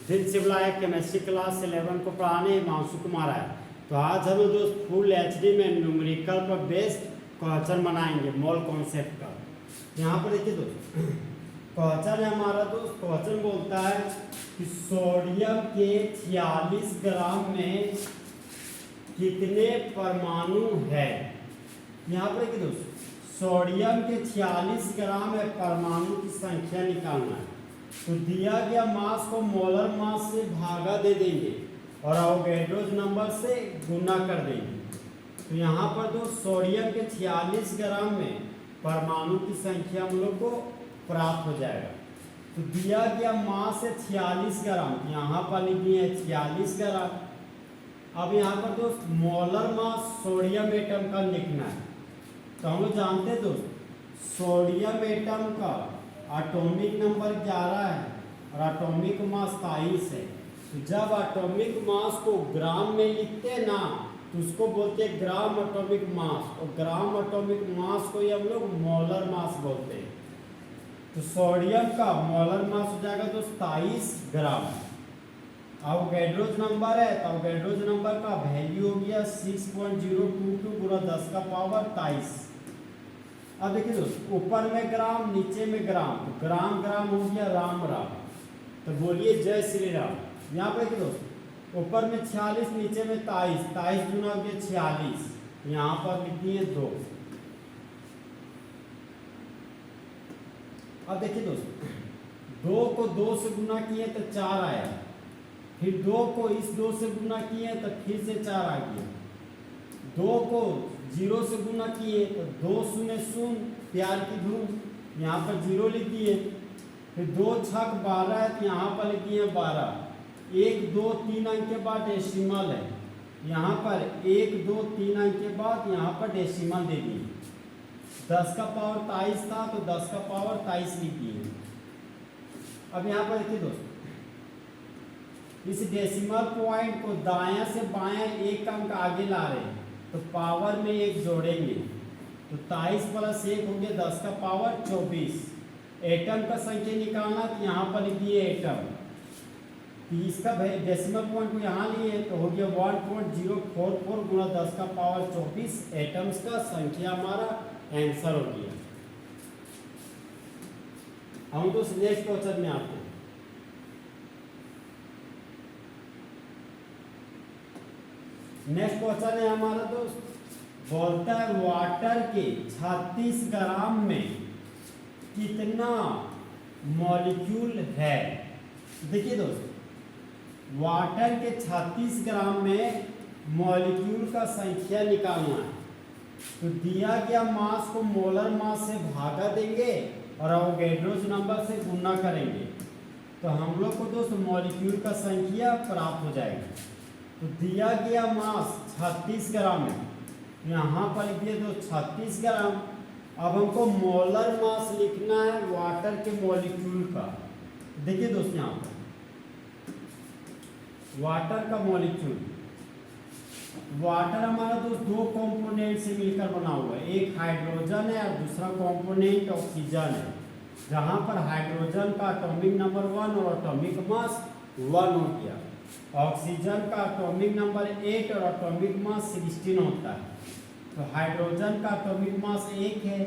दिन से बुलाया केमिस्ट्री क्लास 11 को पढ़ाने हिमांशु कुमार है। तो आज हम दोस्त फुल एचडी में न्यूमेरिकल पर बेस्ड क्वेश्चन बनाएंगे मोल कॉन्सेप्ट का। यहाँ पर देखिए दोस्त क्वेश्चन है हमारा दोस्त। क्वेश्चन बोलता है कि सोडियम के 46 ग्राम में कितने परमाणु है। यहाँ पर देखिए दोस्त सोडियम के 46 ग्राम में परमाणु की संख्या निकालना है। तो दिया गया मास को मोलर मास से भागा दे देंगे और अवोगाड्रो नंबर से गुना कर देंगे। तो यहाँ पर जो सोडियम के 46 ग्राम में परमाणु की संख्या हम लोग को प्राप्त हो जाएगा। तो दिया गया मास है 46 ग्राम, यहाँ पर लिखी है 46 ग्राम। अब यहाँ पर दोस्त मोलर मास सोडियम एटम का लिखना है। तो हम लोग जानते हैं दोस्त सोडियम एटम का एटॉमिक नंबर 11 है और एटॉमिक मास 23 है। तो जब एटॉमिक मास को ग्राम में लिखते हैं ना तो उसको बोलते हैं ग्राम एटॉमिक मास, और ग्राम एटॉमिक मास को ही हम लोग मोलर मास बोलते हैं। तो सोडियम का मोलर मास हो जाएगा तो 23 ग्राम। अवोगाड्रो नंबर है तो अवोगाड्रो नंबर का वैल्यू हो गया 6.022 गुणा 10 का पावर 23। अब देखिए दोस्त ऊपर में ग्राम नीचे में ग्राम, तो ग्राम ग्राम हो गया राम राम। तो बोलिए जय श्री राम। यहाँ पर देखिए दोस्त ऊपर में 46 नीचे में 23, 23 गुना हो गया 46, यहाँ पर लिख दिए 2। अब देखिए दोस्त 2 को 2 से गुना किए तो 4 आया, फिर 2 को इस 2 से गुना किए तो फिर से 4 आ गया, 2 को 0 से गुना किए तो 2 शून्य शून्य प्यार की धूम, यहाँ पर 0 लिख दिए। फिर 2 छक 12 है तो यहाँ पर लिख दिए 12। 1 2 3 अंक के बाद डेसिमल है, यहाँ पर 1 2 3 अंक के बाद यहाँ पर डेसिमल दे दिए। 10 का पावर 23 था तो 10 का पावर 23 लिख दिए। अब यहाँ पर देखिए दोस्त इस डेसिमल पॉइंट को दायां से बायां एक अंक आगे ला रहे हैं तो पावर में 1 जोड़ेंगे तो 23 प्लस 1 हो गया 10 का पावर 24। एटम का संख्या निकालना तो यहाँ पर लिख दिए एटम। 30 का डेसिमल पॉइंट को यहाँ लिए तो हो गया 1.044 गुणा 10 का पावर 24 एटम्स का संख्या हमारा आंसर हो गया। हम तो नेक्स्ट क्वेश्चन में आते हैं। नेक्स्ट क्वेश्चन है हमारा दोस्त बोलता है वाटर के 36 ग्राम में कितना मॉलिक्यूल है। देखिए दोस्त वाटर के 36 ग्राम में मॉलिक्यूल का संख्या निकालना है। तो दिया गया मास को मोलर मास से भागा देंगे और अवोगाड्रो नंबर से गुना करेंगे तो हम लोग को दोस्त मॉलिक्यूल का संख्या प्राप्त हो जाएगी। तो दिया गया मास 36 ग्राम है, यहाँ पर लिख दिए तो 36 ग्राम। अब हमको मोलर मास लिखना है वाटर के मॉलिक्यूल का। देखिए दोस्त यहाँ पर वाटर का मॉलिक्यूल, वाटर हमारा दोस्त 2 कंपोनेंट से मिलकर बना हुआ है, एक हाइड्रोजन है और दूसरा कंपोनेंट ऑक्सीजन है। जहाँ पर हाइड्रोजन का एटॉमिक नंबर 1 और एटॉमिक मास 1 हो गया, ऑक्सीजन का एटॉमिक नंबर 8 और एटॉमिक मास 16 होता है। तो हाइड्रोजन का एटॉमिक मास 1 है,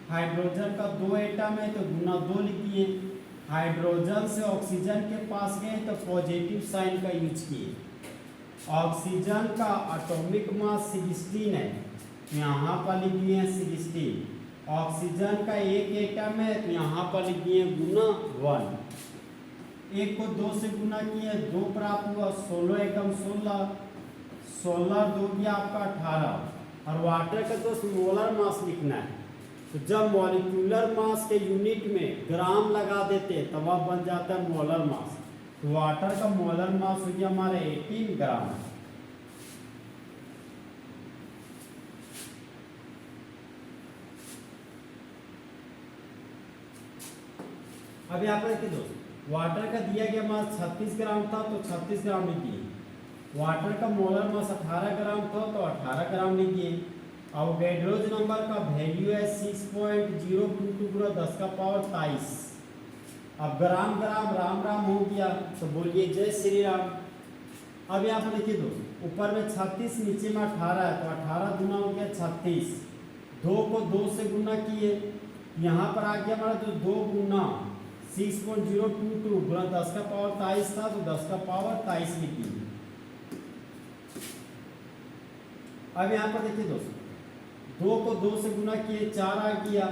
हाइड्रोजन का 2 एटम है तो गुना 2 लिख दिए। हाइड्रोजन से ऑक्सीजन के पास गए तो पॉजिटिव साइन का यूज किए। ऑक्सीजन का एटॉमिक मास 16 है, यहाँ पर लिख दिए 16। ऑक्सीजन का 1 एटम है तो यहाँ पर लिख दिए गुना 1। 1 को 2 से गुना किए 2 प्राप्त हुआ, 16 एकम 16, 16 2 गया आपका 18। और वाटर का तो मोलर मास लिखना है। तो जब मॉलिक्यूलर मास के यूनिट में ग्राम लगा देते हैं तब वह बन जाता है मोलर मास। तो वाटर का मोलर मास हो गया हमारे 18 ग्राम। अब यहाँ पर देखिए दोस्त वाटर का दिया गया मास 36 ग्राम था तो 36 ग्राम लिखिए। वाटर का मोलर मास 18 ग्राम था तो 18 ग्राम लिखिए। अवोगाड्रो नंबर का वैल्यू है 6.022 गुणा 10 का पावर 23। अब ग्राम ग्राम राम राम हो गया तो बोलिए जय श्री राम। अब यहाँ पर देखिए दोस्त, ऊपर में 36, नीचे में 18 है, तो 18 गुना हो गया 36। 2 को 2 से गुना किए, यहाँ पर आ गया हमारा तो 2 गुना 6.022 गुना 10 का पावर 23 था, तो 10 का पावर 23 लिखिए। अब यहाँ पर देखिए दोस्तों, 2 को 2 से गुना किए 4 आ गया,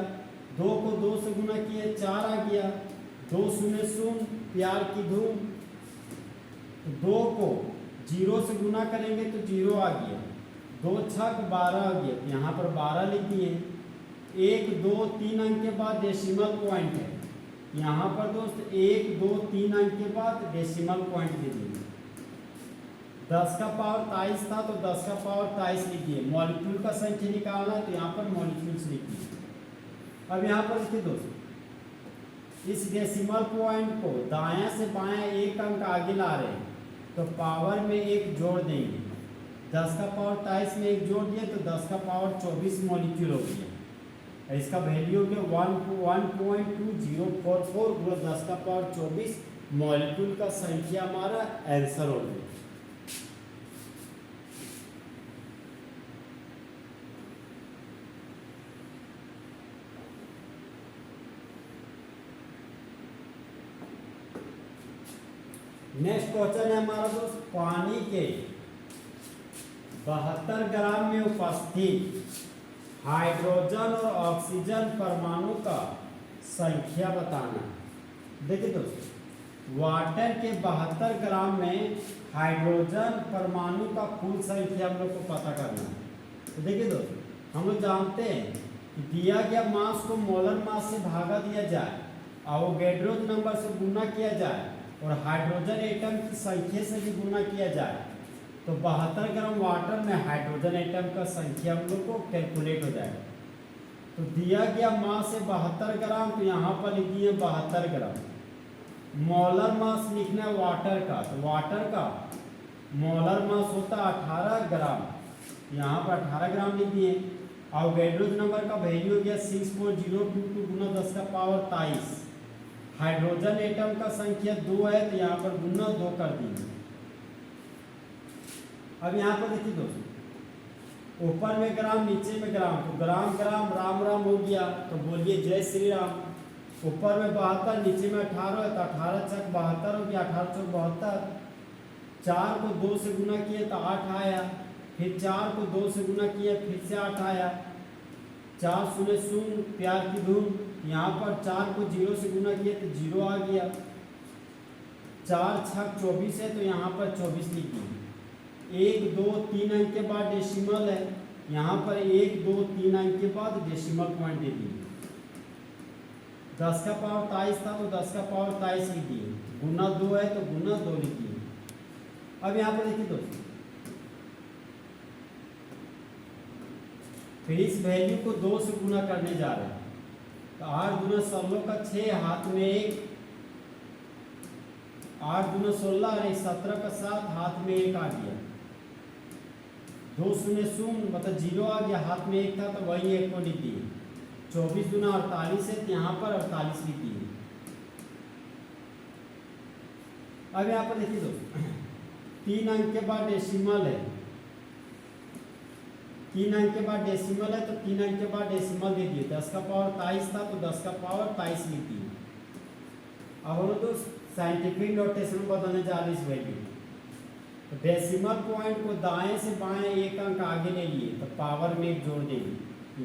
2 को 2 से गुना किए 4 आ गया, 2 शून्य शून्य प्यार की धूम। 2 को 0 से गुना करेंगे तो 0 आ गया, 2 छक 12 आ गया, तो यहाँ पर 12 लिख दिए। 1 2 3 अंक के बाद डेसिमल पॉइंट है, यहाँ पर दोस्त 1 2 3 अंक के बाद डेसिमल पॉइंट दे दिए। 10 का पावर 23 था, तो 10 का पावर 23 लिखिए। मॉलिक्यूल का संख्या निकालना है, तो यहाँ पर मॉलिक्यूल्स लिखिए। अब यहाँ पर देखिए दोस्तों, इस डेसिमल पॉइंट को दायां से बायां एक अंक आगे ला रहे हैं, तो पावर में एक जोड़ देंगे। 10 का पावर 23 में एक जोड़ दिए तो 10 का पावर 24 मॉलिक्यूल हो गया। इसका वैल्यू हो गया 1.2044 गुणा 10 का पावर 24 मॉलिक्यूल का संख्या हमारा आंसर हो गया। नेक्स्ट क्वेश्चन है हमारा दोस्त, पानी के 72 ग्राम में उपस्थित हाइड्रोजन और ऑक्सीजन परमाणु का संख्या बताना। देखिए दोस्तों, वाटर के 72 ग्राम में हाइड्रोजन परमाणु का कुल संख्या हम लोग को पता करना है। तो देखिए दोस्तों, हम लोग जानते हैं कि दिया गया मास को मोलर मास से भागा दिया जाए, अवोगैड्रो नंबर से गुना किया जाए और हाइड्रोजन एटम की संख्या से भी गुना किया जाए, तो 72 ग्राम वाटर में हाइड्रोजन एटम का संख्या हम लोग को कैलकुलेट हो जाएगा। तो दिया गया मास है 72 ग्राम, तो यहाँ पर लिख दिए 72 ग्राम। मोलर मास लिखना है वाटर का, तो वाटर का मोलर मास होता है 18 ग्राम, यहाँ पर 18 ग्राम लिख दिए। अवोगैड्रो नंबर का वैल्यू हो गया 6.022 गुना 10 का पावर 23। हाइड्रोजन एटम का संख्या 2 है, तो यहाँ पर गुना 2 कर दिए। अब यहाँ पर देखिए दोस्तों, ऊपर में ग्राम नीचे में ग्राम, तो ग्राम ग्राम राम राम हो गया, तो बोलिए जय श्री राम। ऊपर में 72, नीचे में 18 है, तो 18 छक 72 हो गया, 18 चौक 72। 4 को 2 से गुना किए तो 8 आया, फिर 4 को 2 से गुना किए फिर से 8 आया। 4 शून्य शून्य प्यार की धूम, यहाँ पर 4 को 0 से गुना किए तो 0 आ गया। 4 छक 24 है, तो यहाँ पर 24 लिखिए। 1 2 3 अंक के बाद डेसिमल है, यहाँ पर 1 2 3 अंक के बाद डेसिमल पॉइंट दे दिए। 10 का पावर 23 था, तो 10 का पावर 23 लिख दिए। गुना 2 है, तो गुना 2 लिखिए। अब यहाँ पर देखिए दोस्तों, फिर इस वैल्यू को 2 से गुना करने जा रहे हैं, तो 8 दूना 16 का 6, हाथ में 1, 8 दूना 16 और 17 का 7, हाथ में 1 आ गया। 2 शून्य शून्य मतलब 0 आ गया, हाथ में 1 था, तो वही 1 को लिख दिए। 24 दूना 48 है, तो यहाँ पर 48 लिख दिए। अब यहाँ पर देखिए दोस्तों, 3 अंक के बाद डेसिमल है, 3 अंक के बाद डेसिमल है, तो 3 अंक के बाद डेसिमल दे दिए। 10 का पावर 23 था, तो 10 का पावर 23 लिख दिए। अब हम लोग तो साइंटिफिक नोटेशन बदलने जा रहे इस वैल्यू। तो डेसिमल पॉइंट को दाएं से बाएं एक अंक आगे ले लिए, तो पावर में एक जोड़ देंगे।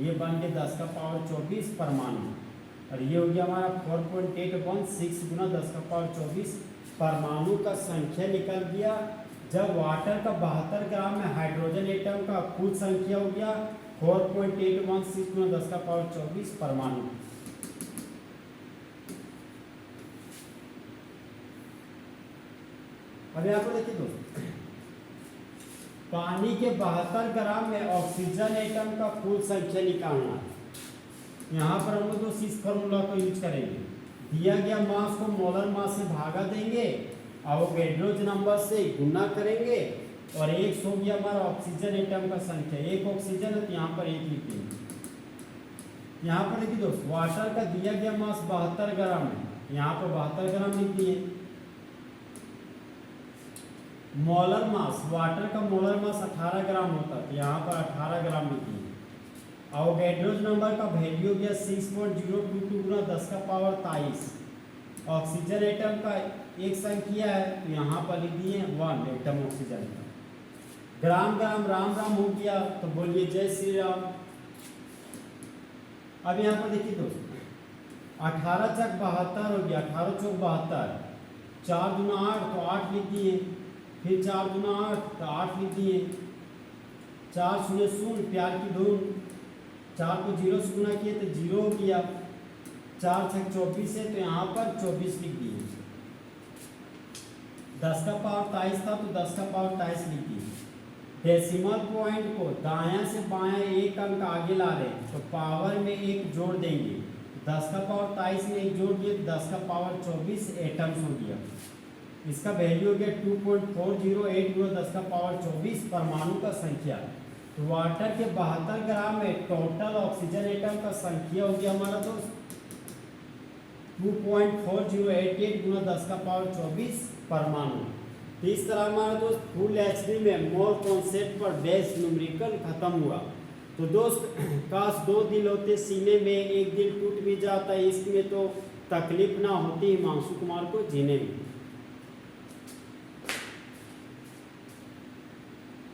ये बन गया 10 का पावर 24 परमाणु, और ये हो गया हमारा 4.816 गुना 10 का पावर 24 परमाणु का संख्या निकल गया। जब वाटर का 72 ग्राम में हाइड्रोजन एटम का कुल संख्या हो गया 4.816 गुना 10 का पावर 24 परमाणु। अब यहाँ पर देखिए दोस्तों, पानी के 72 ग्राम में ऑक्सीजन एटम का कुल संख्या निकालना है। यहाँ पर हम लोग इस फॉर्मूला को यूज करेंगे। दिया गया मास को मोलर मास से भागा देंगे, अवोगैड्रो नंबर से गुना करेंगे, और 1 हो गया हमारा ऑक्सीजन एटम का संख्या। 1 ऑक्सीजन है, तो यहाँ पर 1 लिखेंगे। यहाँ पर देखिए दोस्तों, वाटर का दिया गया मास 72 ग्राम है, यहाँ पर 72 ग्राम लिख दिए। मोलर मास, वाटर का मोलर मास 18 ग्राम होता है, तो यहाँ पर 18 ग्राम लिख दिए। अवोगैड्रोस नंबर का वैल्यू हो गया 6.022 गुना 10 का पावर 23। ऑक्सीजन एटम का एक संख्या है, तो यहाँ पर लिख दिए 1 एटम ऑक्सीजन का। ग्राम ग्राम राम राम हो गया, तो बोलिए जय श्री राम। अब यहाँ पर देखिए दोस्तों, 18 चक 72 हो गया, 18 चौक 72, 4 दूना 8 तो 8 लिख दिए, फिर 4 दूना 8 तो 8 लिख दिए, 4 शून्य शून्य प्यार की धून, 4 को 0 से गुना किए तो 0 हो गया, 4 छक 24 है, तो यहाँ पर 24 लिख दिए। 10 का पावर 23 था, तो 10 का पावर 23 लिख दिए। डेसिमल पॉइंट को दायां से बायां एक अंक आगे ला रहे हैं, तो पावर में एक जोड़ देंगे। 10 का पावर 23 में एक जोड़ दिए, 10 का पावर 24 एटम्स हो गया। इसका वैल्यू हो गया 2.408 गुना 10 का पावर 24 परमाणु का संख्या। तो वाटर के 72 ग्राम में टोटल ऑक्सीजन एटम का संख्या हो गया हमारा दोस्त 2.4088 गुना 10 का पावर 24 परमाणु। तो इस तरह हमारा दोस्त फुल एचडी में मोल कॉन्सेप्ट पर बेस्ड न्यूमेरिकल खत्म हुआ। तो दोस्त काश 2 दिल होते सीने में, एक दिल टूट भी जाता, इसमें तो तकलीफ ना होती हिमांशु कुमार को जीने में।